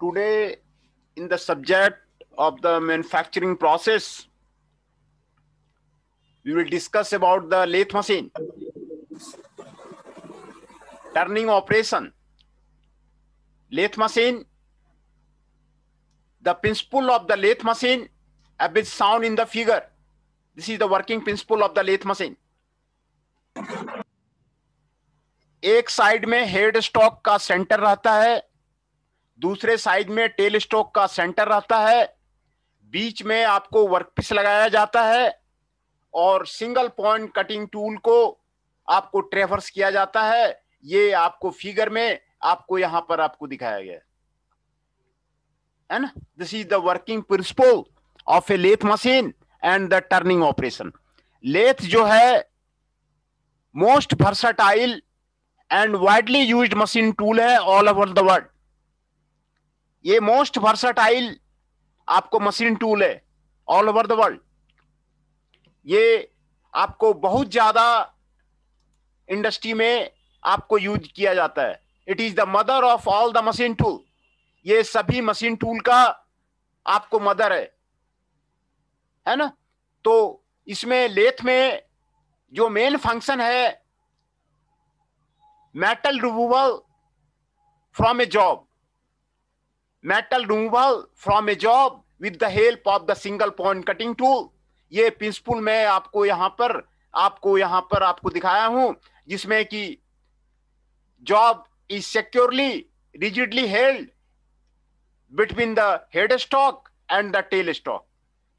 Today, in the subject of the manufacturing process, we will discuss about the lathe machine, turning operation. Lathe machine, the principle of the lathe machine have been shown in the figure. This is the working principle of the lathe machine. एक side में head stock का centre रहता है, दूसरे side में tell stock का centre रहता है, बीच में आपको वर्कपीस लगाया जाता है और सिंगल पॉइंट कटिंग टूल को आपको ट्रेवर्स किया जाता है। ये आपको फिगर में आपको यहां पर आपको दिखाया गया है ना। This is the working principle of a lathe machine and the turning operation. Lathe जो है most versatile and widely used machine tool है ऑल ओवर द वर्ल्ड। ये मोस्ट वर्सटाइल आपको मशीन टूल है ऑल ओवर द वर्ल्ड। ये आपको बहुत ज्यादा इंडस्ट्री में आपको यूज किया जाता है। It is the mother of all the machine tool. ये सभी मशीन टूल का आपको मदर है ना। तो इसमें लेथ में जो मेन फंक्शन है, metal removal from A job, metal removal from A job with the help of the single point cutting tool. ये प्रिंसिपल मैं आपको यहां पर आपको दिखाया हूं, जिसमें कि job is securely rigidly held between the head stock and the tail stock.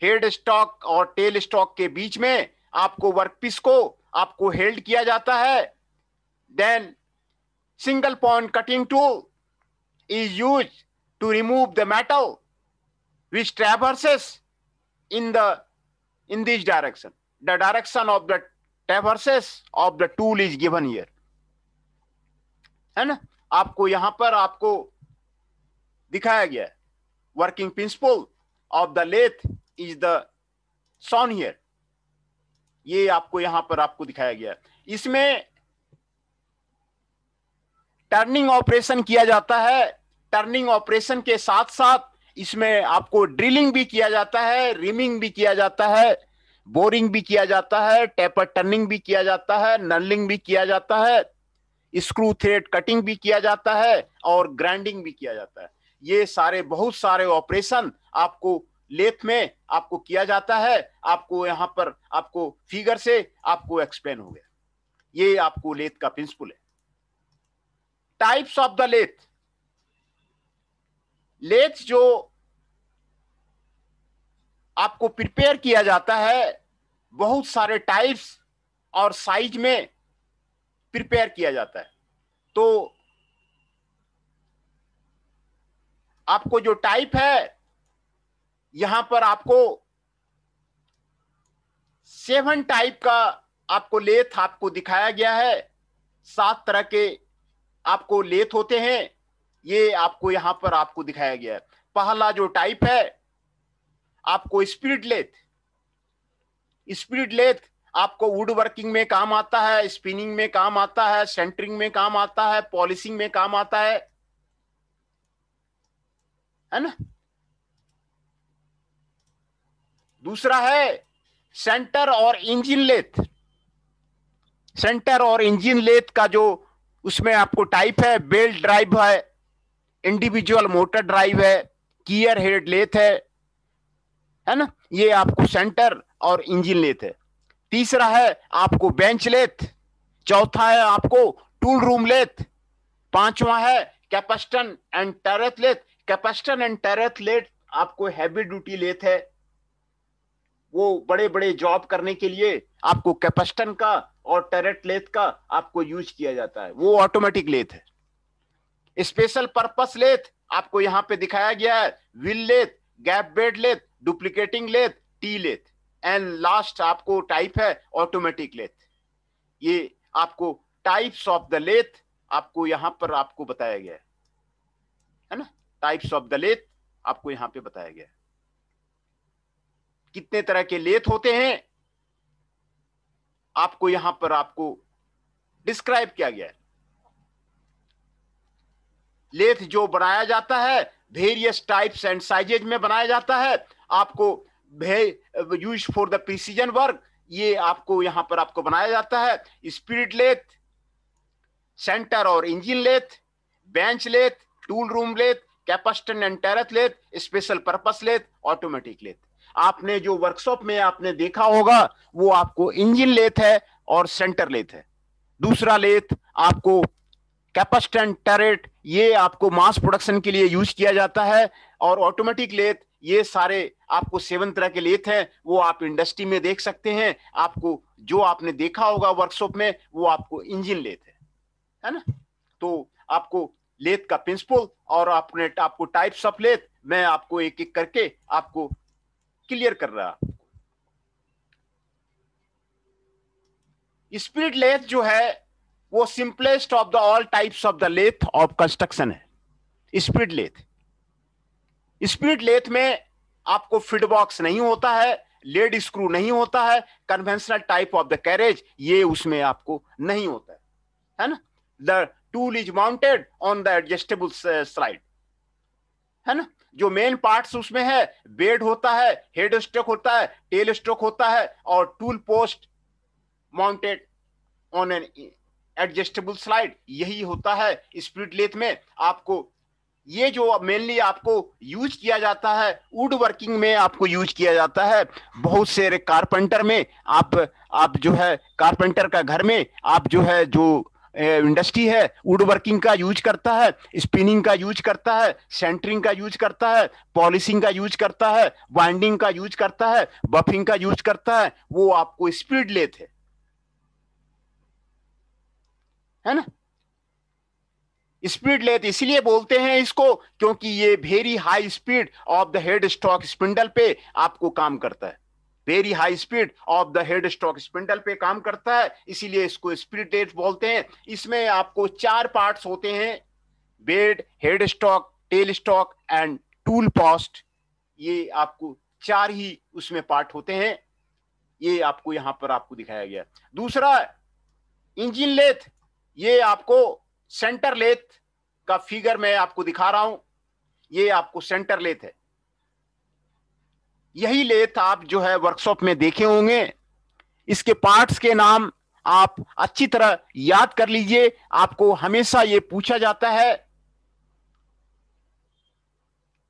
Head stock और टेल स्टॉक के बीच में आपको वर्कपीस को आपको हेल्ड किया जाता है। Then single point cutting tool is used to remove the metal which traverses in this direction. The direction of the traverses of the tool is given here, है ना। आपको यहां पर आपको दिखाया गया है। Working principle of the lathe is the shown here। ये आपको यहां पर आपको दिखाया गया है। इसमें टर्निंग ऑपरेशन किया जाता है। टर्निंग ऑपरेशन के साथ साथ इसमें आपको ड्रिलिंग भी किया जाता है, रिमिंग भी किया जाता है, बोरिंग भी किया जाता है, टेपर टर्निंग भी किया जाता है, नलिंग भी किया जाता है, स्क्रू थ्रेड कटिंग भी किया जाता है और ग्राइंडिंग भी किया जाता है। ये सारे बहुत सारे ऑपरेशन आपको लेथ में आपको किया जाता है। आपको यहां पर आपको फिगर से आपको एक्सप्लेन हो गया। ये आपको लेथ का प्रिंसिपल है। Types of the lathe. Lathe जो आपको प्रिपेयर किया जाता है, बहुत सारे टाइप्स और साइज में प्रिपेयर किया जाता है। तो आपको जो टाइप है, यहां पर आपको 7 टाइप का आपको लेथ आपको दिखाया गया है। 7 तरह के आपको लेथ होते हैं, ये आपको यहां पर आपको दिखाया गया है। पहला जो टाइप है आपको स्पिरिट लेथ। स्पिरिट लेथ आपको वुड वर्किंग में काम आता है, स्पिनिंग में काम आता है, सेंटरिंग में काम आता है, पॉलिशिंग में काम आता है ना। दूसरा है सेंटर और इंजन लेथ। सेंटर और इंजन लेथ का जो उसमें आपको टाइप है, बेल्ट ड्राइव है, इंडिविजुअल मोटर ड्राइव है, गियर हेड लेथ है ना। ये आपको सेंटर और इंजन लेथ है। तीसरा है आपको बेंच लेथ। चौथा है आपको टूल रूम लेथ। पांचवा है capstan and turret lathe. Capstan and turret lathe आपको हैवी ड्यूटी लेथ है। वो बड़े बड़े जॉब करने के लिए आपको कैपेस्टन का और टैरेथ लेथ का आपको यूज किया जाता है। वो ऑटोमेटिक लेथ है। स्पेशल पर्पस लेथ आपको यहां पे दिखाया गया है। Wheel lathe, gap bed lathe, duplicating lathe, T lathe and last आपको टाइप है ऑटोमेटिक लेथ। ये आपको टाइप्स ऑफ द लेथ आपको यहां पर आपको बताया गया है ना। टाइप्स ऑफ द लेथ आपको यहां पे बताया गया है। कितने तरह के लेथ होते हैं आपको यहां पर आपको डिस्क्राइब किया गया है। लेथ जो बनाया जाता है वेरियस टाइप्स एंड साइजेज में बनाया जाता है। आपको use for the precision work, ये आपको यहां पर आपको बनाया जाता है। स्पिरिट लेथ, सेंटर और engine lathe, bench lathe, tool room lathe, capacitor and turret lathe, special purpose lathe, automatic lathe. आपने जो वर्कशॉप में आपने देखा होगा वो आपको इंजन लेथ है और सेंटर लेथ है। दूसरा लेथ आपको कैपेसिटर एंड टेरेथ, ये आपको मास प्रोडक्शन के लिए यूज किया जाता है। और ऑटोमेटिक लेथ, ये सारे आपको 7 तरह के लेथ हैं, वो आप इंडस्ट्री में देख सकते हैं। आपको जो आपने देखा होगा वर्कशॉप में वो आपको इंजन लेथ है ना। तो आपको लेथ का प्रिंसिपल और आपको टाइप्स ऑफ लेथ मैं आपको एक एक करके आपको क्लियर कर रहा। स्पिरिट लेथ जो है वो simplest of the all types of the lathe of construction है स्पिरिट लेथ। स्पिरिट लेथ में आपको फीड बॉक्स नहीं होता है, लेड स्क्रू नहीं होता है, conventional type of the carriage ये उसमें आपको नहीं होता है ना। The tool is mounted on the adjustable slide, है ना। जो मेन पार्ट्स उसमें है, बेड होता है, हेड स्ट्रोक होता है, टेल स्ट्रोक होता है, और tool post mounted on an adjustable slide, यही होता है स्पिरिट लेथ में। आपको ये जो मेनली आपको यूज किया जाता है वुड वर्किंग में आपको यूज किया जाता है। बहुत से कारपेंटर में आप जो है कारपेंटर का घर में आप जो है जो इंडस्ट्री है वुड वर्किंग का यूज करता है, स्पिनिंग का यूज करता है, सेंटरिंग का यूज करता है, पॉलिशिंग का यूज करता है, वाइंडिंग का यूज करता है, बफिंग का यूज करता है, वो आपको स्पिरिट लेथ है ना। स्पीड लेथ इसलिए बोलते हैं इसको क्योंकि ये very high speed of the head stock spindle पे आपको काम करता है। Very high speed of the head stock spindle पे काम करता है, इसीलिए इसको स्पीड लेथ बोलते हैं। इसमें आपको 4 पार्ट्स होते हैं, bed, head stock, tail stock and tool post. ये आपको 4 ही उसमें पार्ट होते हैं, ये आपको यहां पर आपको दिखाया गया। दूसरा इंजन लेथ, ये आपको सेंटर लेथ का फिगर मैं आपको दिखा रहा हूं, ये आपको सेंटर लेथ है। यही लेथ आप जो है वर्कशॉप में देखे होंगे। इसके पार्ट्स के नाम आप अच्छी तरह याद कर लीजिए। आपको हमेशा ये पूछा जाता है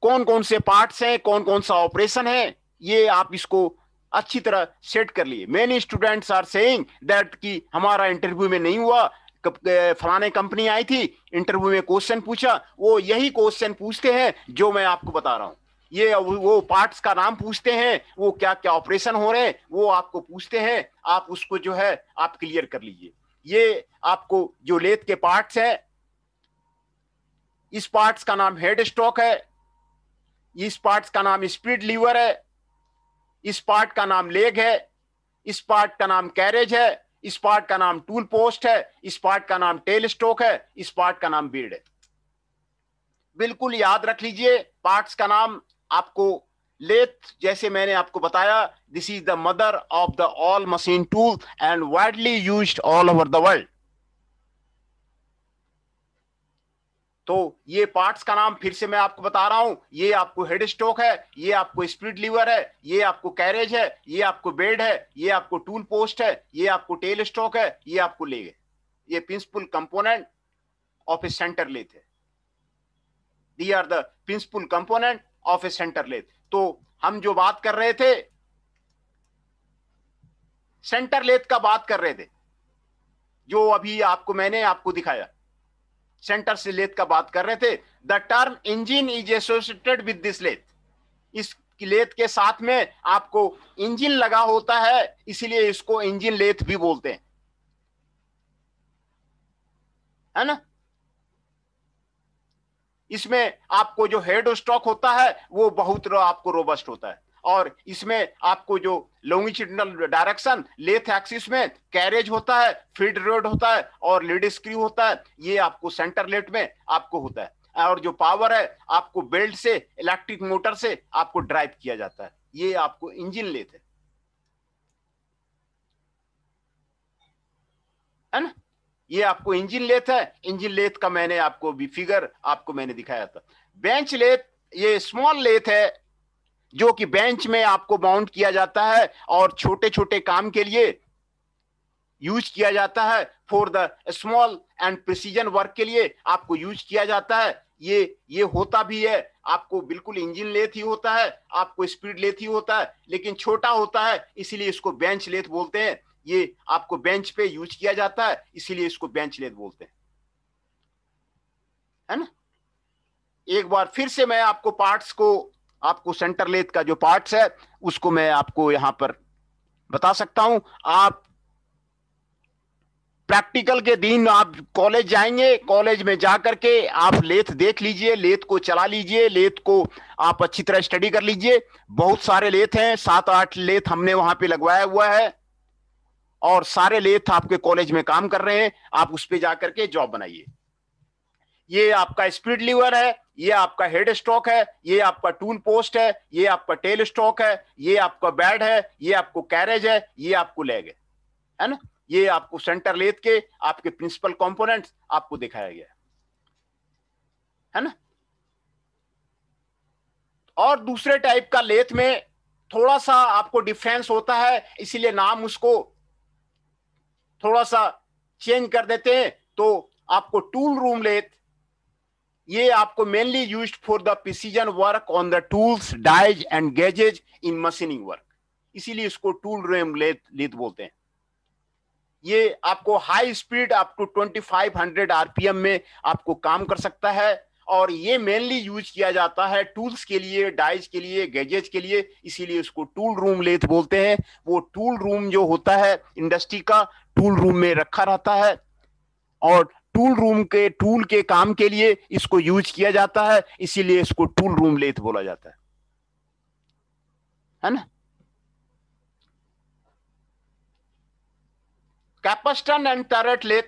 कौन कौन से पार्ट्स हैं, कौन कौन सा ऑपरेशन है, ये आप इसको अच्छी तरह सेट कर लिए। Many students are saying that कि हमारा इंटरव्यू में नहीं हुआ, फलाने कंपनी आई थी, इंटरव्यू में क्वेश्चन पूछा, वो यही क्वेश्चन पूछते हैं जो मैं आपको बता रहा हूं। ये वो पार्ट्स का नाम पूछते हैं, वो क्या क्या ऑपरेशन हो रहे हैं वो आपको पूछते हैं, आप उसको जो है आप क्लियर कर लीजिए। ये आपको जो लेथ के पार्ट्स हैं, इस पार्ट्स का नाम हेड स्टॉक है, इस पार्ट्स का नाम स्पीड लीवर है, इस पार्ट का नाम लेग है, इस पार्ट का नाम कैरेज है, इस पार्ट का नाम टूल पोस्ट है, इस पार्ट का नाम टेल स्टॉक है, इस पार्ट का नाम बेड है। बिल्कुल याद रख लीजिए पार्ट्स का नाम। आपको लेथ जैसे मैंने आपको बताया, this is the mother of the all machine tool and widely used all over the world. तो ये पार्ट्स का नाम फिर से मैं आपको बता रहा हूं, ये आपको हेड स्टॉक है, ये आपको स्प्लिट लीवर है, ये आपको कैरेज है, ये आपको बेड है, ये आपको टूल पोस्ट है, ये आपको टेल स्टॉक है, ये आपको लेग है। ये principal component of a centre lathe है। These are the principal component of a centre lathe. तो हम जो बात कर रहे थे सेंटर लेथ का बात कर रहे थे, जो अभी आपको मैंने आपको दिखाया सेंटर से लेथ का बात कर रहे थे। The term engine is associated with this lathe. इस लेथ के साथ में आपको इंजन लगा होता है, इसीलिए इसको इंजन लेथ भी बोलते हैं, है ना। इसमें आपको जो हेड स्टॉक होता है वो बहुत आपको रोबस्ट होता है, और इसमें आपको जो लॉन्गिट्यूडिनल डायरेक्शन लेथ एक्सिस में कैरेज होता है, फीड रोड होता है और लीड स्क्रू होता है, ये आपको सेंटर लेथ में आपको होता है। और जो पावर है आपको बेल्ट से, इलेक्ट्रिक मोटर से आपको ड्राइव किया जाता है, ये आपको इंजन लेथ है ना। ये आपको इंजन लेथ है। इंजन लेथ का मैंने आपको भी फिगर आपको मैंने दिखाया था। बेंच लेथ ये स्मॉल लेथ है जो कि बेंच में आपको माउंट किया जाता है और छोटे छोटे काम के लिए यूज किया जाता है। For the small and precision work के लिए आपको यूज किया जाता है। ये होता भी है, आपको बिल्कुल इंजन लेथ ही होता है, आपको स्पीड लेथ ही होता है, लेकिन छोटा होता है, इसीलिए इसको बेंच लेथ बोलते हैं। ये आपको बेंच पे यूज किया जाता है, इसीलिए इसको बेंच लेथ बोलते हैं, है ना। एक बार फिर से मैं आपको पार्ट्स को, आपको सेंटर लेथ का जो पार्ट्स है उसको मैं आपको यहां पर बता सकता हूं। आप प्रैक्टिकल के दिन आप कॉलेज जाएंगे, कॉलेज में जाकर के आप लेथ देख लीजिए, लेथ को चला लीजिए, लेथ को आप अच्छी तरह स्टडी कर लीजिए। बहुत सारे लेथ हैं, 7-8 लेथ हमने वहां पे लगवाया हुआ है और सारे लेथ आपके कॉलेज में काम कर रहे हैं। आप उस पर जाकर के जॉब बनाइए। ये आपका स्पीड लीवर है, ये आपका हेड स्टॉक है, ये आपका टूल पोस्ट है, ये आपका टेल स्टॉक है, ये आपका बेड है, ये आपको कैरेज है, ये आपको लेग है ना। ये आपको सेंटर लेथ के आपके प्रिंसिपल कंपोनेंट्स आपको दिखाया गया है ना। और दूसरे टाइप का लेथ में थोड़ा सा आपको डिफरेंस होता है, इसीलिए नाम उसको थोड़ा सा चेंज कर देते हैं। तो आपको टूल रूम लेथ, ये आपको mainly used for the precision work on the tools, dies and gauges in machining work, इसीलिए इसको टूल रूम लेथ बोलते हैं। ये आपको high speed up to 2500 RPM में आपको काम कर सकता है और ये मेनली यूज किया जाता है टूल्स के लिए, डाइज के लिए, गैजेज के लिए, इसीलिए इसको टूल रूम लेथ बोलते हैं। वो टूल रूम जो होता है इंडस्ट्री का, टूल रूम में रखा रहता है और टूल रूम के टूल के काम के लिए इसको यूज किया जाता है, इसीलिए इसको टूल रूम लेथ बोला जाता है ना। Capstan and turret lathe,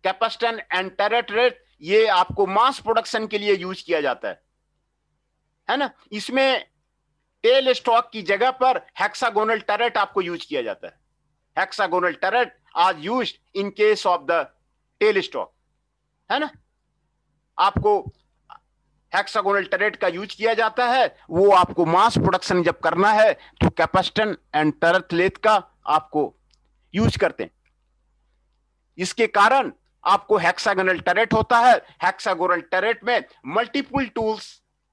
capstan and turret lathe ये आपको मास प्रोडक्शन के लिए यूज किया जाता है ना। इसमें टेल स्टॉक की जगह पर हेक्सागोनल टरेट आपको यूज किया जाता है। Hexagonal turret are used in case of the tail stock, है ना। आपको हेक्सागोनल टरेट का यूज किया जाता है, वो आपको मास प्रोडक्शन जब करना है तो कैपेस्टन एंड टरेट लेथ का आपको यूज करते हैं। इसके कारण आपको हेक्सागोनल टरेट होता है। हेक्सागोनल टरेट में मल्टीपल टूल्स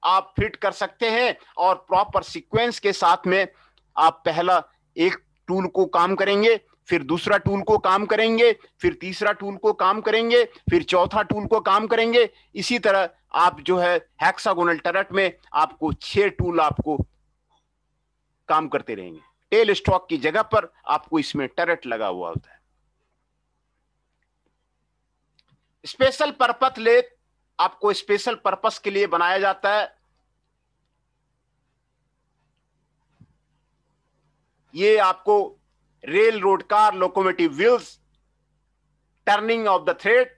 आप फिट कर सकते हैं और प्रॉपर सीक्वेंस के साथ में आप पहला एक टूल को काम करेंगे, फिर दूसरा टूल को काम करेंगे, फिर तीसरा टूल को काम करेंगे, फिर चौथा टूल को काम करेंगे। इसी तरह आप जो है हेक्सागोनल टरेट में आपको 6 टूल आपको काम करते रहेंगे। टेल स्टॉक की जगह पर आपको इसमें टरेट लगा हुआ होता है। स्पेशल पर्पस लेथ आपको स्पेशल पर्पस के लिए बनाया जाता है। ये आपको rail road car, locomotive wheels, turning of the thread,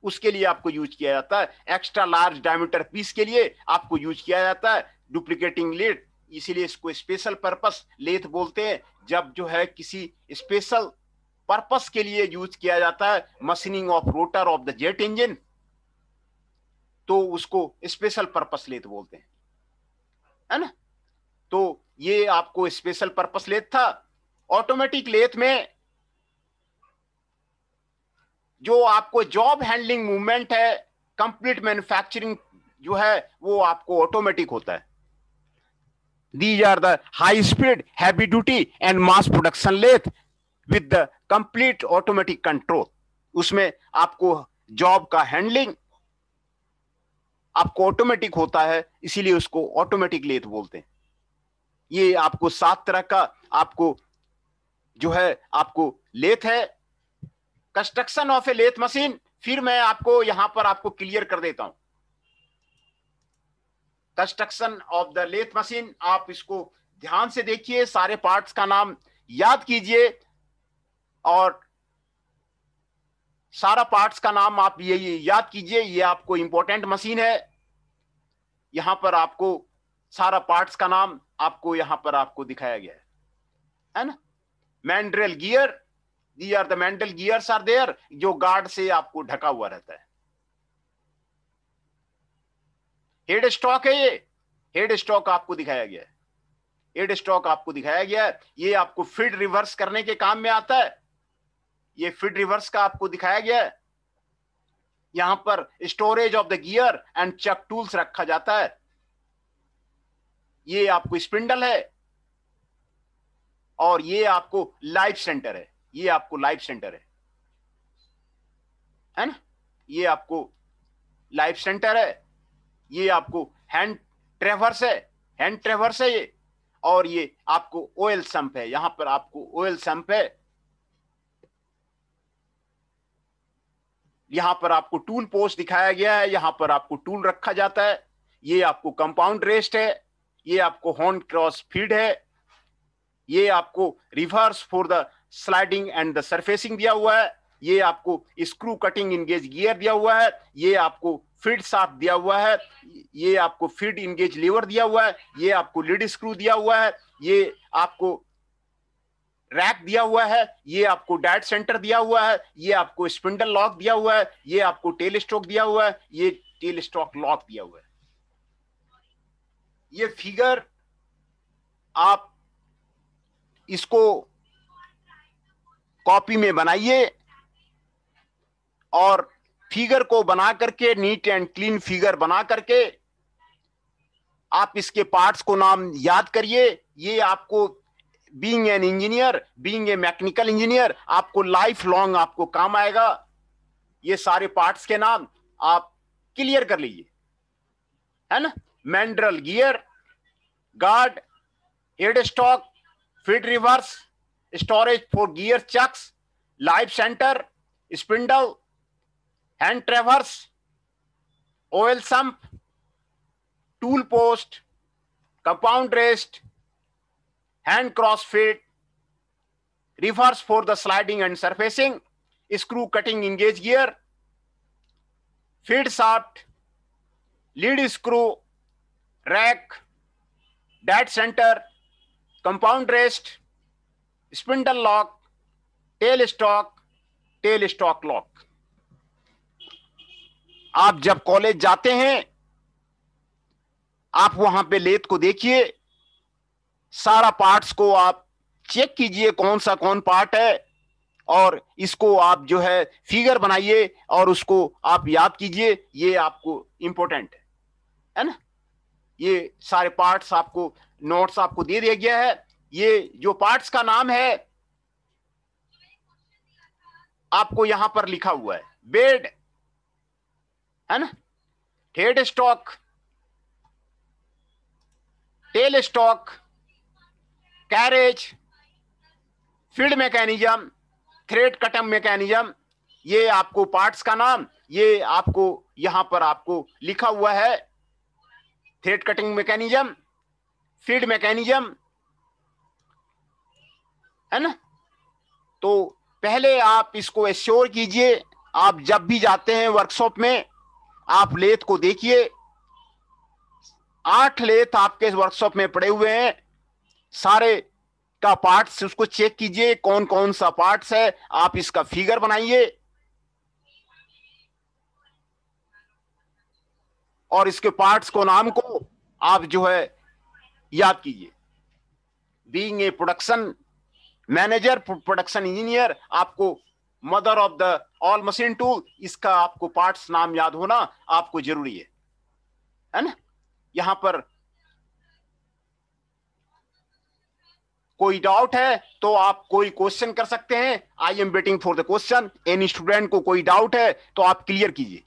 उसके लिए आपको यूज किया जाता है। एक्स्ट्रा लार्ज डायमीटर पीस के लिए आपको यूज किया जाता है। डुप्लीकेटिंग लेथ, इसीलिए इसको स्पेशल पर्पस लेथ बोलते हैं। जब जो है किसी स्पेशल पर्पस के लिए यूज किया जाता है, machining of rotor of the jet engine, तो उसको स्पेशल पर्पस लेथ बोलते हैं, है ना। तो ये आपको स्पेशल पर्पस लेथ था। ऑटोमेटिक लेथ में जो आपको जॉब हैंडलिंग मूवमेंट है, कंप्लीट मैन्युफैक्चरिंग जो है वो आपको ऑटोमेटिक होता है। These are the high speed, heavy duty and mass production lathe with the complete automatic control. उसमें आपको जॉब का हैंडलिंग आपको ऑटोमेटिक होता है, इसीलिए उसको ऑटोमेटिक लेथ बोलते हैं। ये आपको 7 तरह का आपको जो है आपको लेथ है। Construction of a lathe machine, फिर मैं आपको यहां पर आपको क्लियर कर देता हूं। Construction of the lathe machine, आप इसको ध्यान से देखिए, सारे पार्ट्स का नाम याद कीजिए और सारा पार्ट्स का नाम आप ये याद कीजिए। ये आपको इंपॉर्टेंट मशीन है। यहां पर आपको सारा पार्ट्स का नाम आपको यहां पर आपको दिखाया गया है ना। Mandrel gear, the are the mandrel gears are there, जो गार्ड से आपको ढका हुआ रहता है। हेड स्टॉक है, ये हेड स्टॉक आपको दिखाया गया है, हेड स्टॉक आपको दिखाया गया है। ये आपको फीड रिवर्स करने के काम में आता है, ये फीड रिवर्स का आपको दिखाया गया है। यहां पर storage of the gear and chuck tools रखा जाता है। ये आपको स्पिंडल है और ये आपको लाइफ सेंटर है, ये आपको लाइफ सेंटर है ना, ये आपको लाइफ सेंटर है। ये आपको हैंड ट्रेवर्स है, हैंड ट्रेवर्स है ये। और ये आपको ऑयल संप है, यहां पर आपको ऑयल संप है। यहां पर आपको टूल पोस्ट दिखाया गया है, यहां पर आपको टूल रखा जाता है। ये आपको कंपाउंड रेस्ट है, ये आपको हॉर्न क्रॉस फीड है, ये आपको reverse for the sliding and the surfacing दिया हुआ है। ये आपको स्क्रू कटिंग इंगेज गियर दिया हुआ है, ये आपको फीड शाफ्ट दिया हुआ है, ये आपको फीड इंगेज लीवर दिया हुआ है, ये आपको लीड स्क्रू दिया हुआ है, ये आपको रैक दिया हुआ है, ये आपको डेड सेंटर दिया हुआ है, ये आपको स्पिंडल लॉक दिया हुआ है, ये आपको टेल स्टॉक दिया हुआ है, ये टेल स्टॉक लॉक दिया हुआ है। ये फिगर आप इसको कॉपी में बनाइए और फिगर को बना करके, नीट एंड क्लीन फिगर बना करके आप इसके पार्ट्स को नाम याद करिए। ये आपको being an engineer, being a mechanical engineer, आपको लाइफ लॉन्ग आपको काम आएगा। ये सारे पार्ट्स के नाम आप क्लियर कर लीजिए, है ना। Mandrel gear, guard, head stock, feed reverse, storage for gear chucks, live centre, spindle, hand traverse, oil sump, tool post, compound rest, hand cross feed, reverse for the sliding and surfacing, screw cutting engage gear, feed shaft, lead screw, rack, dead center, compound rest, spindle lock, tail stock lock। आप जब college जाते हैं, आप वहां पे lathe को देखिए, सारा पार्ट्स को आप चेक कीजिए कौन सा कौन पार्ट है, और इसको आप जो है फिगर बनाइए और उसको आप याद कीजिए। ये आपको इंपॉर्टेंट है ना। ये सारे पार्ट्स आपको नोट्स आपको दे दिया गया है। ये जो पार्ट्स का नाम है आपको यहां पर लिखा हुआ है, बेड है ना, head stock, tail stock, carriage, feed mechanism, thread cutting mechanism. ये आपको पार्ट्स का नाम, ये आपको यहां पर आपको लिखा हुआ है, thread cutting mechanism, feed mechanism, है ना। तो पहले आप इसको एश्योर कीजिए, आप जब भी जाते हैं वर्कशॉप में आप लेथ को देखिए। 8 लेथ आपके वर्कशॉप में पड़े हुए हैं, सारे का पार्ट्स उसको चेक कीजिए कौन कौन सा पार्ट्स है, आप इसका फिगर बनाइए और इसके पार्ट्स को नाम को आप जो है याद कीजिए। Being a production manager, production engineer, आपको mother of the all machine tool, इसका आपको पार्ट्स नाम याद होना आपको जरूरी है ना। यहां पर कोई डाउट है तो आप कोई क्वेश्चन कर सकते हैं। I am waiting for the question. Any student को कोई डाउट है तो आप क्लियर कीजिए।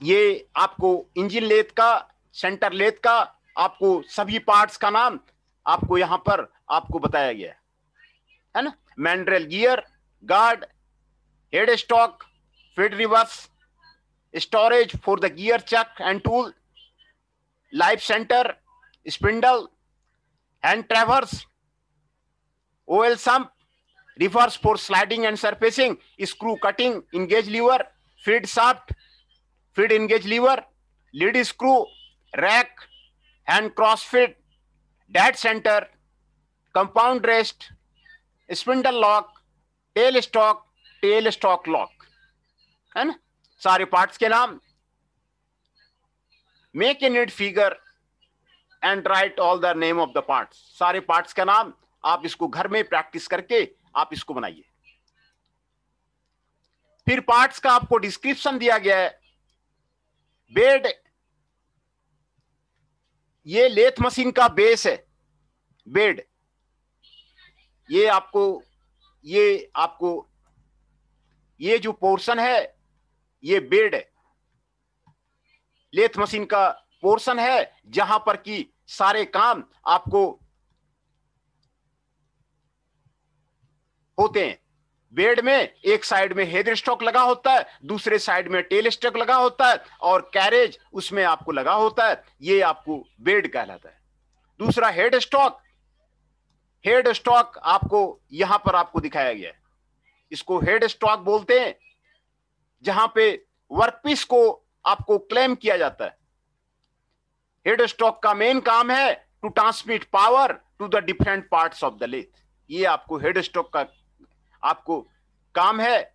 ये आपको इंजन लेथ का, सेंटर लेथ का, आपको सभी पार्ट्स का नाम आपको यहां पर आपको बताया गया है ना। Mandrel gear, guard, head stock, feed reverse, storage for the gear chuck and tool, live centre, spindle, hand traverse, oil sump, reverse for sliding and surfacing, screw cutting engage lever, feed shaft, feed engage lever, lead screw, rack, hand cross feed, dead centre, compound rest, spindle lock, tail stock lock, है ना, सारे parts के नाम। Make a neat figure and write all the name of the parts, सारे parts का नाम। आप इसको घर में प्रैक्टिस करके आप इसको बनाइए। फिर पार्ट्स का आपको डिस्क्रिप्शन दिया गया है। बेड, ये लेथ मशीन का बेस है। बेड, ये आपको ये जो पोर्शन है ये बेड है, लेथ मशीन का पोर्शन है, जहां पर कि सारे काम आपको होते हैं। बेड में एक साइड में हेड स्टॉक लगा होता है, दूसरे साइड में टेल स्टॉक लगा होता है, और कैरेज उसमें आपको लगा होता है। ये आपको बेड कहलाता है। दूसरा हेड स्टॉक, हेड स्टॉक आपको यहां पर आपको दिखाया गया है। इसको हेड स्टॉक बोलते हैं, जहां पे वर्कपीस को आपको क्लेम किया जाता है। हेड स्टॉक का मेन काम है to transmit power to the different parts of the lathe. ये आपको हेड स्टॉक का आपको काम है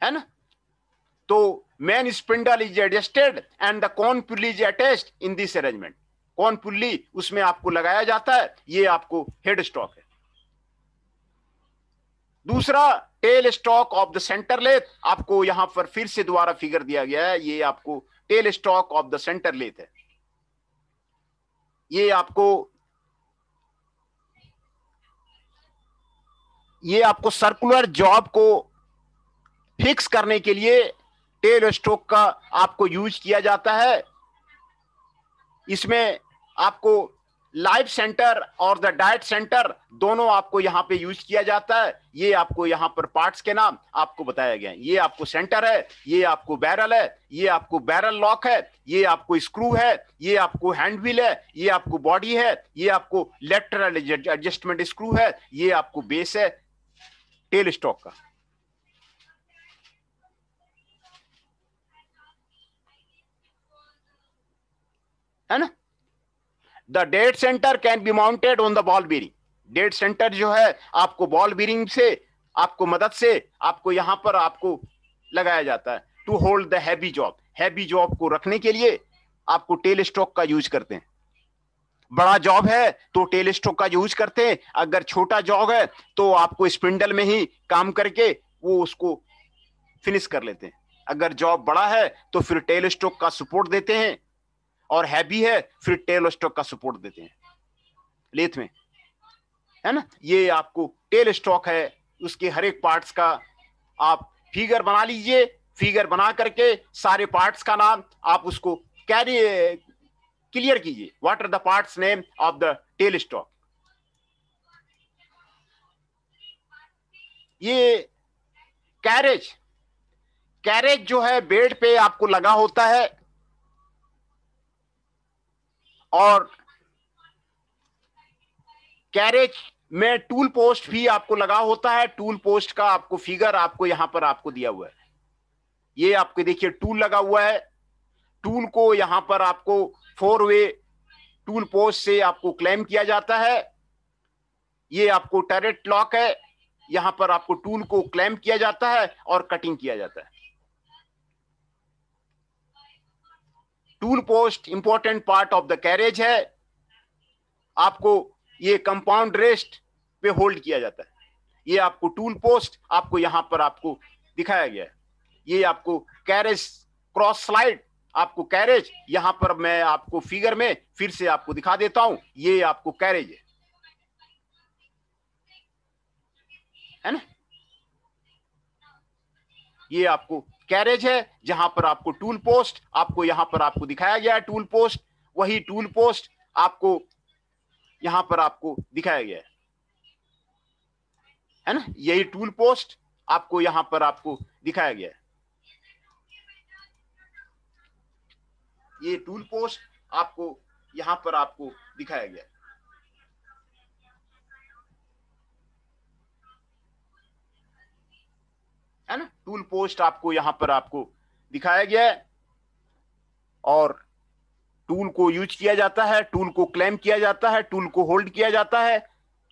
ना। तो main spindle is adjusted and the cone pulley is attached in this arrangement. Cone pulley उसमें आपको लगाया जाता है, ये आपको हेड स्टॉक है। दूसरा tail stock of the centre lathe, आपको यहां पर फिर से दोबारा फिगर दिया गया है। ये आपको tail stock of the centre lathe है। ये आपको सर्कुलर जॉब को फिक्स करने के लिए टेल स्टॉक का आपको यूज किया जाता है। इसमें आपको लाइफ सेंटर और द डाइट सेंटर दोनों आपको यहां पे यूज किया जाता है। ये आपको यहां पर पार्ट्स के नाम आपको बताया गया है। ये आपको सेंटर है, ये आपको बैरल है, ये आपको बैरल लॉक है, ये आपको स्क्रू है, ये आपको हैंड व्हील है, ये आपको बॉडी है, ये आपको लेटरल एडजस्टमेंट स्क्रू है, ये आपको बेस है टेल स्टॉक का, है ना। The dead centre can be mounted on the ball bearing. Dead centre जो है आपको बॉल बीरिंग से आपको मदद से आपको यहां पर आपको लगाया जाता है to hold the heavy job. Heavy job को रखने के लिए आपको टेल स्टॉक का यूज करते हैं। बड़ा जॉब है तो टेल स्टॉक का यूज करते हैं, अगर छोटा जॉब है तो आपको स्पिंडल में ही काम करके वो उसको फिनिश कर लेते हैं। अगर जॉब बड़ा है तो फिर टेल स्टॉक का सपोर्ट देते हैं, और हैवी है फिर टेल स्टॉक का सपोर्ट देते हैं लेथ में, है ना। ये आपको टेल स्टॉक है, उसके हर एक पार्ट्स का आप फिगर बना लीजिए। फिगर बना करके सारे पार्ट्स का नाम आप उसको क्लियर कीजिए। What are the parts name of the tail stock. ये कैरेज, कैरेज जो है बेड पे आपको लगा होता है, और कैरेज में टूल पोस्ट भी आपको लगा होता है। टूल पोस्ट का आपको फिगर आपको यहां पर आपको दिया हुआ है। ये आपके देखिए टूल लगा हुआ है। टूल को यहां पर आपको 4 वे टूल पोस्ट से आपको क्लेम किया जाता है। ये आपको टरेट लॉक है, यहां पर आपको टूल को क्लेम किया जाता है और कटिंग किया जाता है। Tool post important part of the carriage है। आपको ये कंपाउंड रेस्ट पे होल्ड किया जाता है। ये आपको टूल पोस्ट आपको यहां पर आपको दिखाया गया है। ये आपको कैरेज क्रॉस स्लाइड, आपको कैरेज यहां पर मैं आपको फिगर में फिर से आपको दिखा देता हूं। ये आपको कैरेज है ना। ये आपको कैरेज है जहां पर आपको टूल पोस्ट आपको यहां पर आपको दिखाया गया है। टूल पोस्ट, वही टूल पोस्ट आपको यहां पर आपको दिखाया गया है ना। यही टूल पोस्ट आपको यहां पर आपको दिखाया गया है। ये टूल पोस्ट आपको यहां पर आपको दिखाया गया है ना। टूल पोस्ट आपको यहां पर आपको दिखाया गया है, और टूल को यूज किया जाता है, टूल को क्लेम किया जाता है, टूल को होल्ड किया जाता है,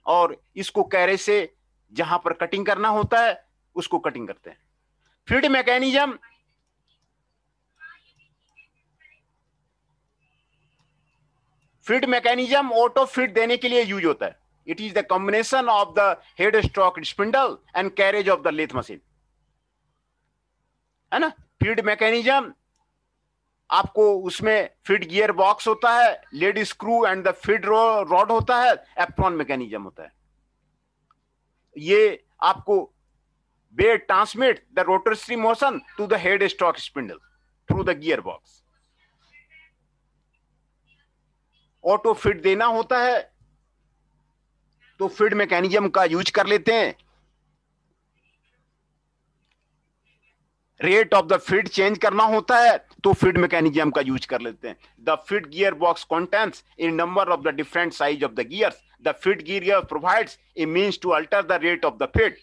और इसको कैरे से जहां पर कटिंग करना होता है उसको कटिंग करते हैं। Feed mechanism, feed mechanism auto feed देने के लिए यूज होता है। It is the combination of the head stock spindle and carriage of the lathe machine, है ना। फीड मैकेनिज्म आपको उसमें फीड गियर बॉक्स होता है, lead screw and the feed rod होता है, एप्रॉन मैकेनिज्म होता है। ये आपको वे transmit the rotary motion to the head stock spindle through the gear box. Auto feed देना होता है तो फीड मैकेनिज्म का यूज कर लेते हैं। Rate of the feed change करना होता है तो फीड मैकेनिज्म का यूज कर लेते हैं। The feed gear box contents in number of the different size of the gears. The feed gear provides a means to alter the rate of the feed,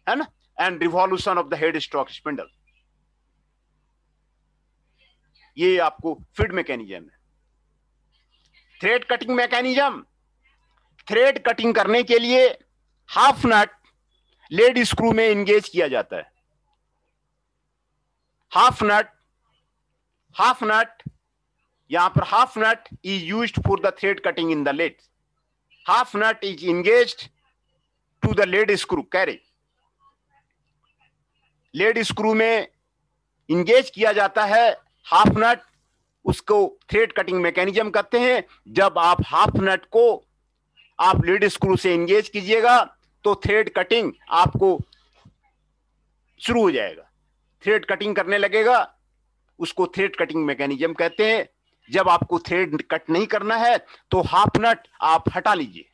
है ना, and revolution of the head stock spindle. ये आपको feed mechanism है। Thread cutting mechanism, thread cutting करने के लिए half nut lead screw में engage किया जाता है। हाफ नट यहां पर half nut is used for the thread cutting in the lead. Half nut is engaged to the lead screw carriage. Lead screw में इंगेज किया जाता है हाफ नट, उसको थ्रेड कटिंग मैकेनिज्म कहते हैं। जब आप हाफ नट को आप लीड स्क्रू से इंगेज कीजिएगा तो थ्रेड कटिंग आपको शुरू हो जाएगा, थ्रेड कटिंग करने लगेगा, उसको थ्रेड कटिंग मैकेनिज्म कहते हैं। जब आपको थ्रेड कट नहीं करना है तो हाफ नट आप हटा लीजिए।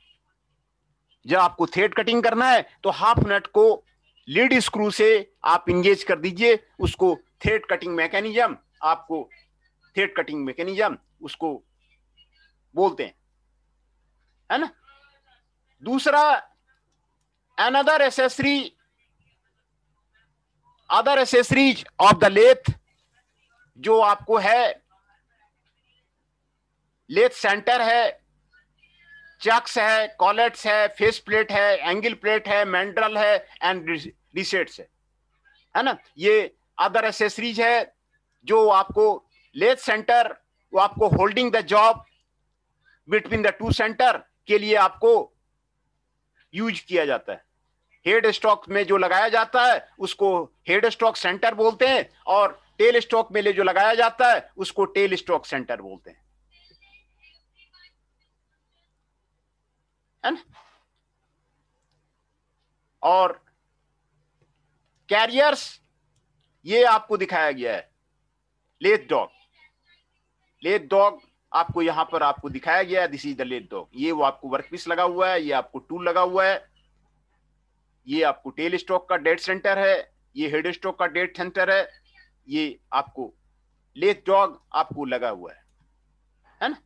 जब आपको थ्रेड कटिंग करना है तो हाफ नट को लीड स्क्रू से आप इंगेज कर दीजिए, उसको थ्रेड कटिंग मैकेनिज्म, आपको थ्रेड कटिंग मैकेनिज्म उसको बोलते हैं, है ना। दूसरा, another accessories of the lathe, जो आपको है लेथ सेंटर है, चक्स है, कॉलेट्स है, फेस प्लेट है, एंगल प्लेट है, मैंड्रल है एंड रिसेट्स है ना। ये अदर एसेसरीज है जो आपको लेथ सेंटर, वो आपको holding the job between the two centre के लिए आपको यूज किया जाता है। हेड स्टॉक में जो लगाया जाता है उसको हेड स्टॉक सेंटर बोलते हैं, और टेल स्टॉक में जो लगाया जाता है उसको टेल स्टॉक सेंटर बोलते हैं, है ना। और कैरियर्स ये आपको दिखाया गया है। लेथ डॉग आपको यहां पर आपको दिखाया गया है। This is the lathe dog. ये वो आपको वर्कपीस लगा हुआ है, ये आपको टूल लगा हुआ है, ये आपको टेल स्टॉक का डेड सेंटर है, ये हेड स्टॉक का डेड सेंटर है, ये आपको लेथ डॉग आपको लगा हुआ है ना।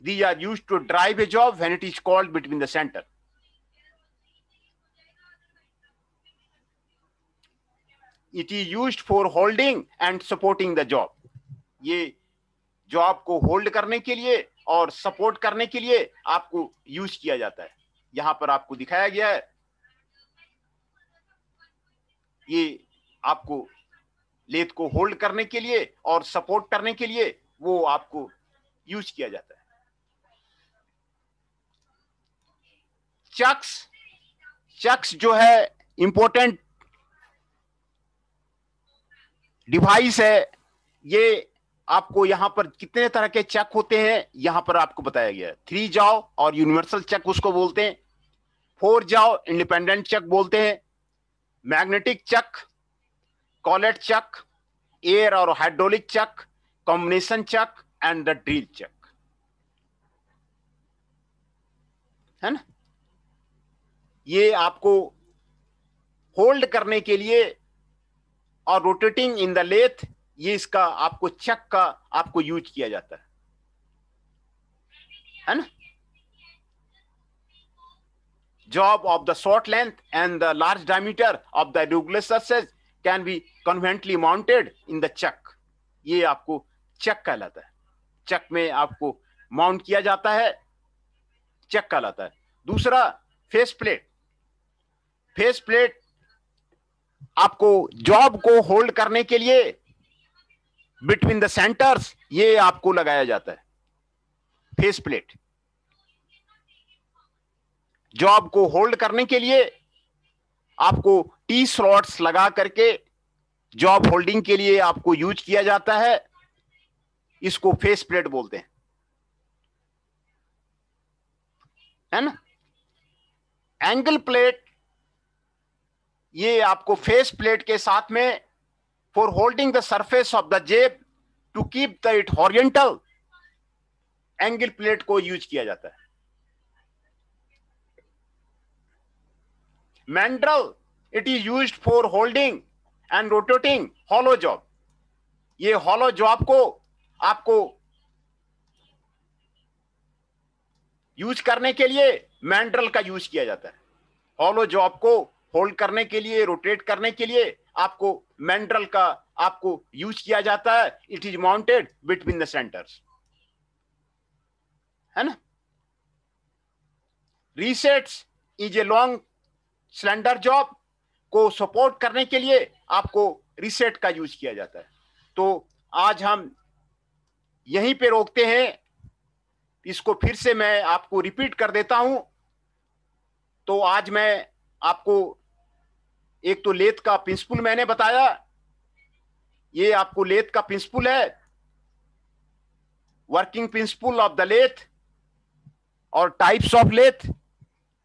These are used to drive a job when it is called between the center. It is used for holding and supporting the job. ये जॉब को होल्ड करने के लिए और सपोर्ट करने के लिए आपको यूज किया जाता है। यहां पर आपको दिखाया गया है, ये आपको लेथ को होल्ड करने के लिए और सपोर्ट करने के लिए वो आपको यूज किया जाता है। चक्स जो है इंपॉर्टेंट डिवाइस है। ये आपको यहां पर कितने तरह के चक होते हैं यहां पर आपको बताया गया है। 3 जाओ और यूनिवर्सल चक उसको बोलते हैं, 4 जाओ इंडिपेंडेंट चक बोलते हैं, magnetic chuck, collet chuck, air और hydraulic chuck, combination chuck and the drill chuck, है ना। ये आपको होल्ड करने के लिए और रोटेटिंग इन द लेथ, ये इसका आपको चक का आपको यूज किया जाता है ना। Job of the short length and the large diameter of the regular surface can be conveniently mounted in the chuck. ये आपको चक कहलाता है। चक में आपको माउंट किया जाता है, चक कहलाता है। दूसरा फेस प्लेट। फेस प्लेट आपको जॉब को होल्ड करने के लिए बिटवीन द सेंटर्स ये आपको लगाया जाता है। फेस प्लेट जॉब को होल्ड करने के लिए आपको टी स्लॉट्स लगा करके जॉब होल्डिंग के लिए आपको यूज किया जाता है। इसको फेस प्लेट बोलते हैं, है ना। एंगल प्लेट ये आपको फेस प्लेट के साथ में for holding the surface of the job to keep the it horizontal, angle plate को यूज किया जाता है। Mandrel it is used for holding and rotating hollow job. ये हॉलो जॉब को आपको यूज करने के लिए मैंड्रल का यूज किया जाता है। हॉलो जॉब को होल्ड करने के लिए, रोटेट करने के लिए आपको मैंड्रल का आपको यूज किया जाता है। It is mounted between the centres, है ना। Resets is a long slender job को सपोर्ट करने के लिए आपको रीसेट का यूज किया जाता है। तो आज हम यहीं पे रोकते हैं। इसको फिर से मैं आपको रिपीट कर देता हूं। तो आज मैं आपको एक तो लेथ का प्रिंसिपल मैंने बताया, ये आपको लेथ का प्रिंसिपल है, working principle of the lathe, और टाइप्स ऑफ लेथ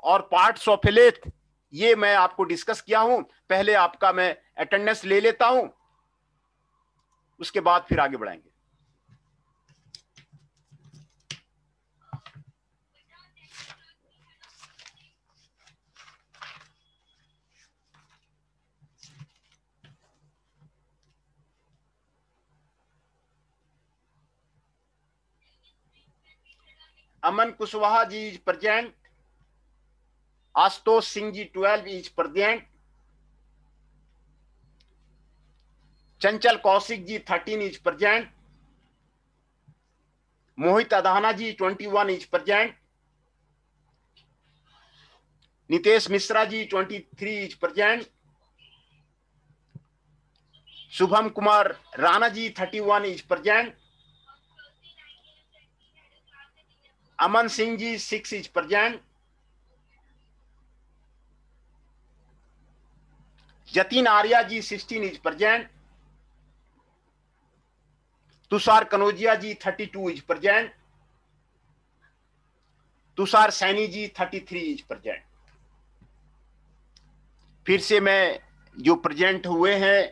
और पार्ट्स ऑफ ए लेथ, ये मैं आपको डिस्कस किया हूं। पहले आपका मैं अटेंडेंस ले लेता हूं, उसके बाद फिर आगे बढ़ाएंगे। Aman Kushwaha ji is present, Ashutosh Singh ji 12 is present, Chanchal Kaushik ji 13 is present, Mohit Adhana ji 21 is present, Nitesh Mishra ji 23 is present, Shubham Kumar Rana ji 31 is present, Aman Singh ji 6 is present, Jatin Arya ji 16 is present, Tushar Kanojia ji 32 is present, Tushar Saini ji 33 is present. फिर से मैं जो प्रेजेंट हुए हैं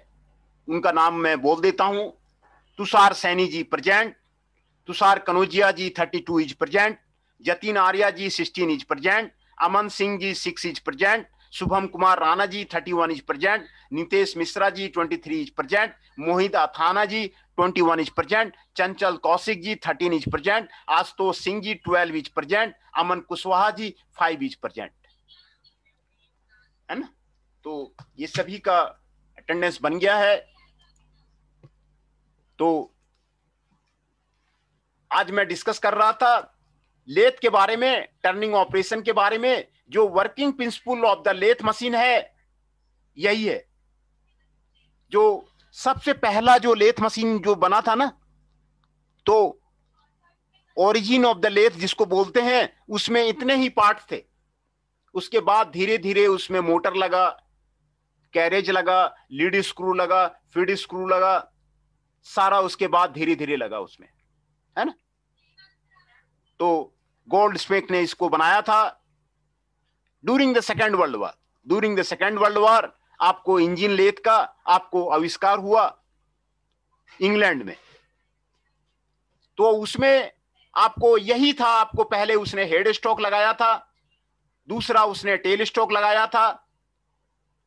उनका नाम मैं बोल देता हूं। Tushar Saini ji present, Tushar Kanojia ji 32 is present, Jatin Arya ji 16 is present, Aman Singh ji 6 is present, Shubham Kumar Rana ji 31 is present, Nitesh Mishra ji 23 is present, Mohit Athana ji 21 is present, Chanchal Kaushik ji 13 is present, Ashutosh Singh ji 12 is present, Aman Kushwaha ji 5 is present, है ना। तो ये सभी का अटेंडेंस बन गया है। तो आज मैं डिस्कस कर रहा था लेथ के बारे में, टर्निंग ऑपरेशन के बारे में। जो working principle of the lathe machine है यही है। जो सबसे पहला जो लेथ मशीन जो बना था ना, तो ओरिजिन ऑफ द लेथ जिसको बोलते हैं, उसमें इतने ही पार्ट थे। उसके बाद धीरे धीरे उसमें मोटर लगा, कैरेज लगा, लीड स्क्रू लगा, फीड स्क्रू लगा, सारा उसके बाद धीरे धीरे लगा उसमें, है ना। तो गोल्डस्मिथ ने इसको बनाया था during the second world war. During the second world war आपको इंजन लेथ का आपको आविष्कार हुआ इंग्लैंड में। तो उसमें आपको यही था, आपको पहले उसने हेड स्टॉक लगाया था, दूसरा उसने टेल स्टॉक लगाया था,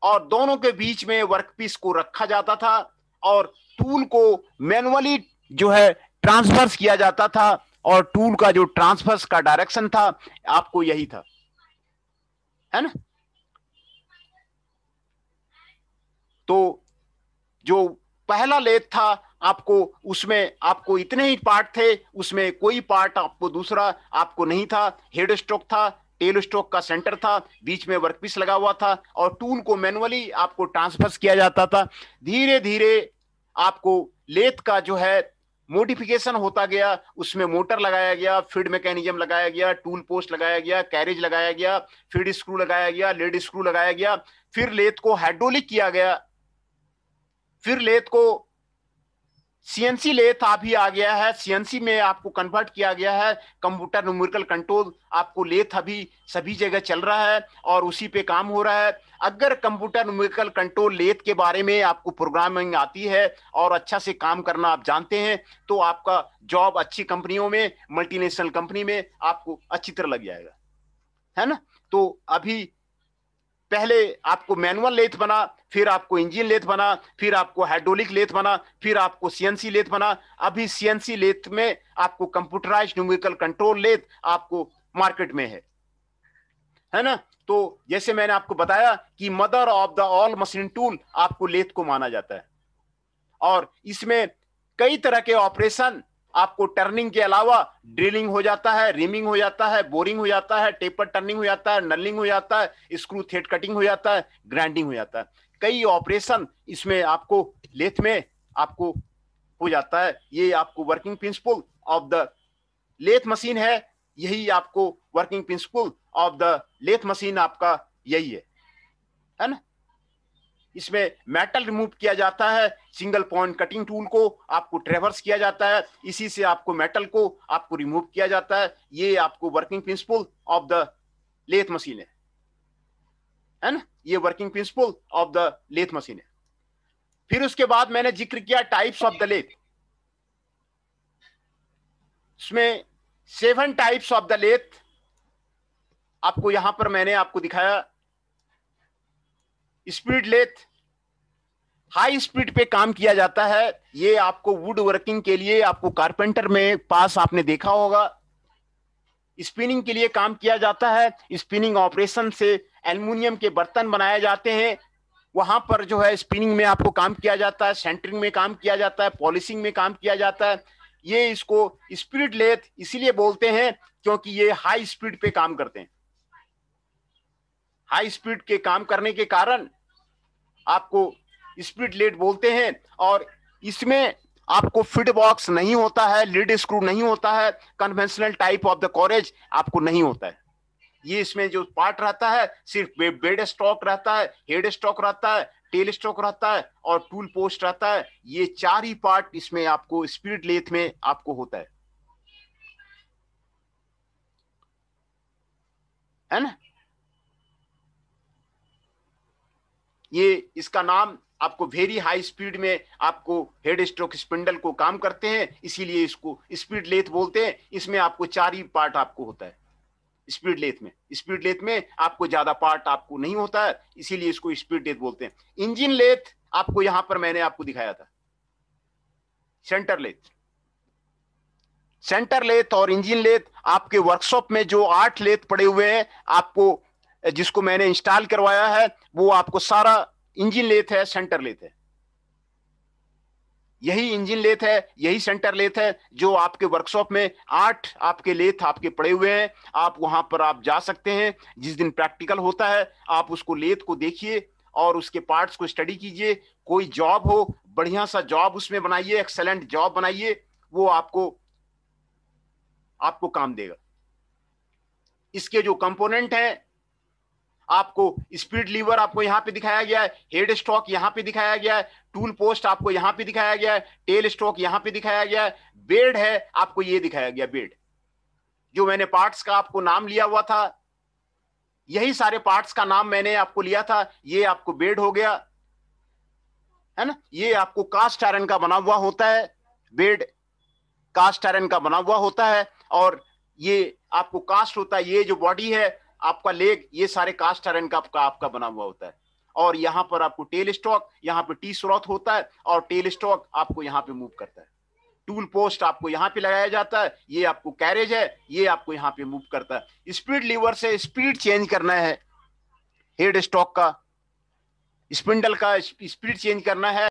और दोनों के बीच में वर्कपीस को रखा जाता था, और टूल को मैनुअली जो है ट्रांसफर्स किया जाता था, और टूल का जो ट्रांसफर्स का डायरेक्शन था आपको यही था, है ना। तो जो पहला लेथ था आपको, उसमें आपको इतने ही पार्ट थे, उसमें कोई पार्ट आपको दूसरा आपको नहीं था। हेड स्टॉक था, टेल स्टॉक का सेंटर था, बीच में वर्कपीस लगा हुआ था और टूल को मैनुअली आपको ट्रांसफर किया जाता था। धीरे धीरे आपको लेथ का जो है मॉडिफिकेशन होता गया, उसमें मोटर लगाया गया, फीड मैकेनिज्म लगाया गया, टूल पोस्ट लगाया गया, कैरेज लगाया गया, फीड स्क्रू लगाया गया, लीड स्क्रू लगाया गया, फिर लेथ को हाइड्रोलिक किया गया, फिर लेथ को सीएनसी लेथ अभी आ गया है, सीएनसी में आपको कन्वर्ट किया गया है। कंप्यूटर न्यूमेरिकल कंट्रोल आपको लेथ अभी सभी जगह चल रहा है और उसी पे काम हो रहा है। अगर कंप्यूटर न्यूमेरिकल कंट्रोल लेथ के बारे में आपको प्रोग्रामिंग आती है और अच्छा से काम करना आप जानते हैं तो आपका जॉब अच्छी कंपनियों में, मल्टीनेशनल कंपनी में आपको अच्छी तरह लग जाएगा, है ना। तो अभी पहले आपको मैनुअल लेथ बना, फिर आपको इंजन लेथ बना, फिर आपको हाइड्रोलिक लेथ बना, फिर आपको सीएनसी लेथ बना। अभी सीएनसी लेथ में आपको कंप्यूटराइज्ड न्यूमेरिकल कंट्रोल लेथ आपको मार्केट में है ना। तो जैसे मैंने आपको बताया कि mother of the all machine tool आपको लेथ को माना जाता है और इसमें कई तरह के ऑपरेशन आपको टर्निंग के अलावा ड्रिलिंग हो जाता है, रिमिंग हो जाता है, बोरिंग हो जाता है, टेपर टर्निंग हो जाता है, नलिंग हो जाता है, स्क्रू थ्रेड कटिंग हो जाता है, ग्राइंडिंग हो जाता है। कई ऑपरेशन इसमें आपको लेथ में आपको हो जाता है। ये आपको working principle of the lathe machine है, यही आपको working principle of the lathe machine आपका यही है ना। इसमें मेटल रिमूव किया जाता है, सिंगल पॉइंट कटिंग टूल को आपको ट्रेवर्स किया जाता है, इसी से आपको मेटल को आपको रिमूव किया जाता है। ये आपको working principle of the lathe machine है ना। ये working principle of the lathe machine है। फिर उसके बाद मैंने जिक्र किया टाइप्स ऑफ द लेथ। इसमें 7 टाइप्स ऑफ द लेथ आपको यहां पर मैंने आपको दिखाया। स्पीड लेथ, हाई स्पीड पे काम किया जाता है। ये आपको वुड वर्किंग के लिए आपको कारपेंटर में पास आपने देखा होगा। स्पिनिंग के लिए काम किया जाता है। स्पिनिंग ऑपरेशन से एल्युमिनियम के बर्तन बनाए जाते हैं, वहां पर जो है स्पिनिंग में आपको काम किया जाता है, सेंटरिंग में काम किया जाता है, पॉलिशिंग में काम किया जाता है। ये इसको स्पीड लेथ इसीलिए बोलते हैं क्योंकि ये हाई स्पीड पे काम करते हैं। हाई स्पीड के काम करने के कारण आपको स्पीड लेथ बोलते हैं। और इसमें आपको फिट बॉक्स नहीं होता है, लीड स्क्रू नहीं होता है, कन्वेंशनल टाइप ऑफ द कॉरेज आपको नहीं होता है। ये इसमें जो पार्ट रहता है सिर्फ बेड स्टॉक रहता है, हेड स्टॉक रहता है, टेल स्टॉक रहता है और टूल पोस्ट रहता है। ये 4 ही पार्ट इसमें आपको स्पीड लेथ में आपको होता है ना। ये इसका नाम आपको वेरी हाई स्पीड में आपको हेड स्ट्रोक स्पिंडल को काम करते हैं, इसीलिए इसको स्पीड लेथ बोलते हैं। इसमें आपको 4 ही पार्ट आपको होता है स्पीड लेथ में। स्पीड लेथ में आपको ज्यादा पार्ट आपको नहीं होता है, इसीलिए इसको स्पीड लेथ बोलते हैं। इंजन लेथ आपको यहां पर मैंने आपको दिखाया था। सेंटर लेथ, सेंटर लेथ और इंजन लेथ आपके वर्कशॉप में जो 8 लेथ पड़े हुए हैं आपको, जिसको मैंने इंस्टॉल करवाया है, वो आपको सारा इंजन लेथ है, सेंटर लेथ है। यही इंजन लेथ है, यही सेंटर लेथ है जो आपके वर्कशॉप में 8 आपके लेथ आपके पड़े हुए हैं। आप वहां पर आप जा सकते हैं, जिस दिन प्रैक्टिकल होता है आप उसको लेथ को देखिए और उसके पार्ट्स को स्टडी कीजिए। कोई जॉब हो, बढ़िया सा जॉब उसमें बनाइए, एक्सेलेंट जॉब बनाइए, वो आपको काम देगा। इसके जो कंपोनेंट हैं, आपको स्पीड लीवर आपको यहां पे दिखाया गया है, हेड स्टॉक यहां पे दिखाया गया है, टूल पोस्ट आपको यहां पे दिखाया गया है, टेल स्टॉक यहां पे दिखाया गया है, बेड है आपको ये दिखाया गया। बेड जो मैंने पार्ट्स का आपको नाम लिया हुआ था, यही सारे पार्ट्स का नाम मैंने आपको लिया था। ये आपको बेड हो गया, है ना। ये आपको कास्ट आयरन का बना हुआ होता है, बेड कास्ट आयरन का बना हुआ होता है। और ये आपको कास्ट होता है, ये जो बॉडी है आपका लेग, ये सारे कास्ट आयरन का आपका बना हुआ होता है। और यहां पर आपको टेल स्टॉक, यहां पे टी स्लॉट होता है और टेल स्टॉक आपको यहां पे मूव करता है। टूल पोस्ट आपको यहां पे लगाया जाता है, ये आपको कैरेज है, ये आपको यहां पे मूव करता है। स्पीड लीवर से स्पीड चेंज करना है, हेड स्टॉक का, स्पिंडल का स्पीड चेंज करना है।